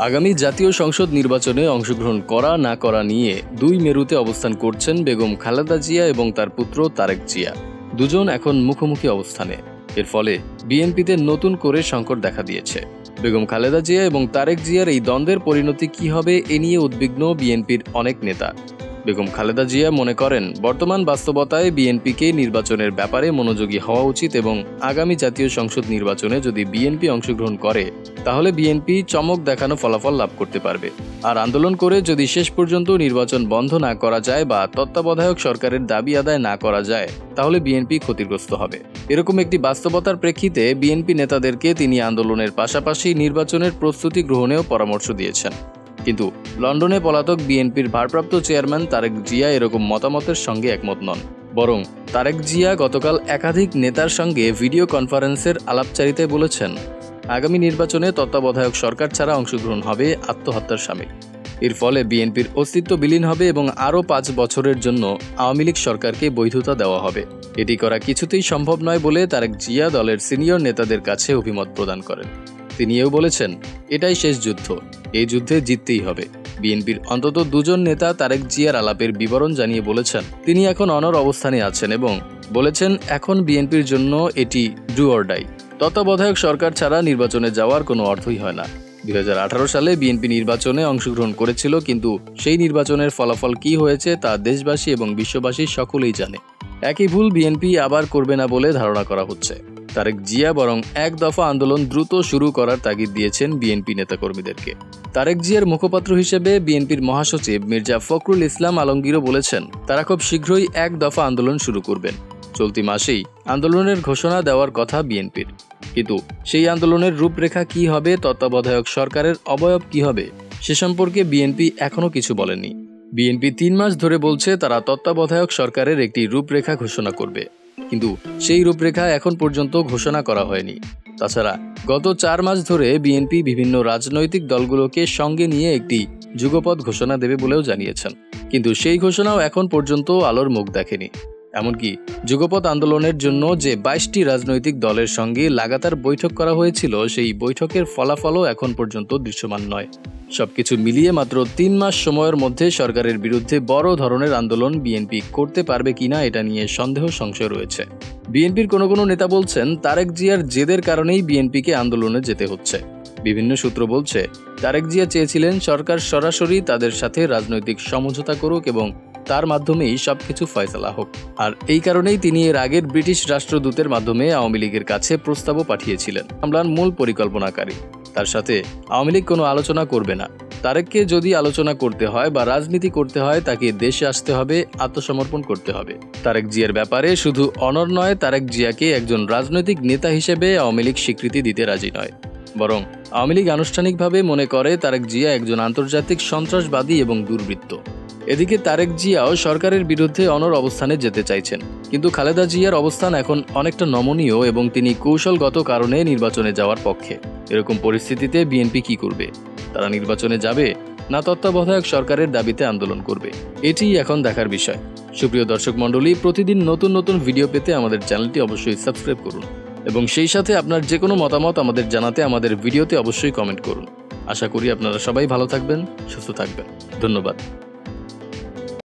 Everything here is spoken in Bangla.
আগামী জাতীয় সংসদ নির্বাচনে অংশগ্রহণ করা না করা নিয়ে দুই মেরুতে অবস্থান করছেন বেগম খালেদা জিয়া এবং তার পুত্র তারেক জিয়া। দুজন এখন মুখোমুখি অবস্থানে। এর ফলে বিএনপিতে নতুন করে সংকট দেখা দিয়েছে। বেগম খালেদা জিয়া এবং তারেক জিয়ার এই দ্বন্দ্বের পরিণতি কি হবে এ নিয়ে উদ্বিগ্ন বিএনপির অনেক নেতা। বেগম খালেদা জিয়া মনে করেন, বর্তমান বাস্তবতায় বিএনপিকে নির্বাচনের ব্যাপারে মনোযোগী হওয়া উচিত এবং আগামী জাতীয় সংসদ নির্বাচনে যদি বিএনপি অংশগ্রহণ করে তাহলে বিএনপি চমক দেখানো ফলাফল লাভ করতে পারবে। আর আন্দোলন করে যদি শেষ পর্যন্ত নির্বাচন বন্ধ না করা যায় বা তত্ত্বাবধায়ক সরকারের দাবি আদায় না করা যায় তাহলে বিএনপি ক্ষতিগ্রস্ত হবে। এরকম একটি বাস্তবতার প্রেক্ষিতে বিএনপি নেতাদেরকে তিনি আন্দোলনের পাশাপাশি নির্বাচনের প্রস্তুতি গ্রহণেও পরামর্শ দিয়েছেন। কিন্তু লন্ডনে পলাতক বিএনপির ভারপ্রাপ্ত চেয়ারম্যান তারেক জিয়া এরকম মতামতের সঙ্গে একমত নন। বরং তারেক জিয়া গতকাল একাধিক নেতার সঙ্গে ভিডিও কনফারেন্সের আলাপচারিতায় বলেছেন, আগামী নির্বাচনে তত্ত্বাবধায়ক সরকার ছাড়া অংশগ্রহণ হবে আত্মহত্যার শামিল। এর ফলে বিএনপির অস্তিত্ব বিলীন হবে এবং আরও 5 বছরের জন্য আওয়ামী লীগ সরকারকে বৈধতা দেওয়া হবে। এটি করা কিছুতেই সম্ভব নয় বলে তারেক জিয়া দলের সিনিয়র নেতাদের কাছে অভিমত প্রদান করেন। তিনি এও বলেছেন, এটাই শেষ যুদ্ধ, এই যুদ্ধে জিততেই হবে। বিএনপির অন্তত দুজন নেতা তারেক জিয়ার আলাপের বিবরণ জানিয়ে বলেছেন, তিনি এখন অনড় অবস্থানে আছেন এবং বলেছেন এখন বিএনপির জন্য এটি ডু অর ডাই। তত্ত্বাবধায়ক সরকার ছাড়া নির্বাচনে যাওয়ার কোনো অর্থই হয় না। 2018 সালে বিএনপি নির্বাচনে অংশগ্রহণ করেছিল, কিন্তু সেই নির্বাচনের ফলাফল কি হয়েছে তা দেশবাসী এবং বিশ্ববাসী সকলেই জানে। একই ভুল বিএনপি আবার করবে না বলে ধারণা করা হচ্ছে। তারেক জিয়া বরং এক দফা আন্দোলন দ্রুত শুরু করার তাগিদ দিয়েছেন বিএনপি নেতাকর্মীদেরকে। তারেক জিয়ার মুখপাত্র হিসেবে বিএনপির মহাসচিব মির্জা ফখরুল ইসলাম আলমগীরও বলেছেন, তারা খুব শীঘ্রই এক দফা আন্দোলন শুরু করবেন। চলতি মাসেই আন্দোলনের ঘোষণা দেওয়ার কথা বিএনপির, কিন্তু সেই আন্দোলনের রূপরেখা কি হবে, তত্ত্বাবধায়ক সরকারের অবয়ব কি হবে সে সম্পর্কে বিএনপি এখনও কিছু বলেনি। বিএনপি 3 মাস ধরে বলছে তারা তত্ত্বাবধায়ক সরকারের একটি রূপরেখা ঘোষণা করবে, কিন্তু সেই রূপরেখা এখন পর্যন্ত ঘোষণা করা হয়নি। তাছাড়া গত 4 মাস ধরে বিএনপি বিভিন্ন রাজনৈতিক দলগুলোকে সঙ্গে নিয়ে একটি যুগপৎ ঘোষণা দেবে বলেও জানিয়েছেন, কিন্তু সেই ঘোষণাও এখন পর্যন্ত আলোর মুখ দেখেনি। এমনকি যুগপৎ আন্দোলনের জন্য যে 22টি রাজনৈতিক দলের সঙ্গে লাগাতার বৈঠক করা হয়েছিল সেই বৈঠকের ফলাফলও এখন পর্যন্ত দৃশ্যমান নয়। সবকিছু মিলিয়ে মাত্র 3 মাস সময়ের মধ্যে সরকারের বিরুদ্ধে বড় ধরনের আন্দোলন বিএনপি করতে পারবে কিনা এটা নিয়ে সন্দেহ সংশয় রয়েছে। বিএনপির কোনো নেতা বলছেন, তারেক জিয়ার জেদের কারণেই বিএনপিকে আন্দোলনে যেতে হচ্ছে। বিভিন্ন সূত্র বলছে, তারেক জিয়া চেয়েছিলেন সরকার সরাসরি তাদের সাথে রাজনৈতিক সমঝোতা করুক এবং তার মাধ্যমেই সবকিছু ফয়সালা হোক। আর এই কারণেই তিনি এর আগের ব্রিটিশ রাষ্ট্রদূতের মাধ্যমে আওয়ামী লীগের কাছে প্রস্তাবও পাঠিয়েছিলেন। হামলার মূল পরিকল্পনাকারী তার সাথে আওয়ামী লীগ কোনো আলোচনা করবে না। তারেককে যদি আলোচনা করতে হয় বা রাজনীতি করতে হয় তাকে দেশে আসতে হবে, আত্মসমর্পণ করতে হবে। তারেক জিয়ার ব্যাপারে শুধু অনড় নয়, তারেক জিয়াকে একজন রাজনৈতিক নেতা হিসেবে আওয়ামী লীগ স্বীকৃতি দিতে রাজি নয়। বরং আওয়ামী লীগ আনুষ্ঠানিকভাবে মনে করে তারেক জিয়া একজন আন্তর্জাতিক সন্ত্রাসবাদী এবং দুর্বৃত্ত। এদিকে তারেক জিয়াও সরকারের বিরুদ্ধে অনড় অবস্থানে যেতে চাইছেন, কিন্তু খালেদা জিয়ার অবস্থান এখন অনেকটা নমনীয় এবং তিনি কৌশলগত কারণে নির্বাচনে যাওয়ার পক্ষে। এরকম পরিস্থিতিতে বিএনপি কি করবে? তারা নির্বাচনে যাবে না তত্ত্বাবধায়ক সরকারের দাবিতে আন্দোলন করবে? এটিই এখন দেখার বিষয়। সুপ্রিয় দর্শক মণ্ডলী, প্রতিদিন নতুন ভিডিও পেতে আমাদের চ্যানেলটি অবশ্যই সাবস্ক্রাইব করুন এবং সেই সাথে আপনার যে কোনো মতামত আমাদের জানাতে আমাদের ভিডিওতে অবশ্যই কমেন্ট করুন। আশা করি আপনারা সবাই ভালো থাকবেন, সুস্থ থাকবেন। ধন্যবাদ।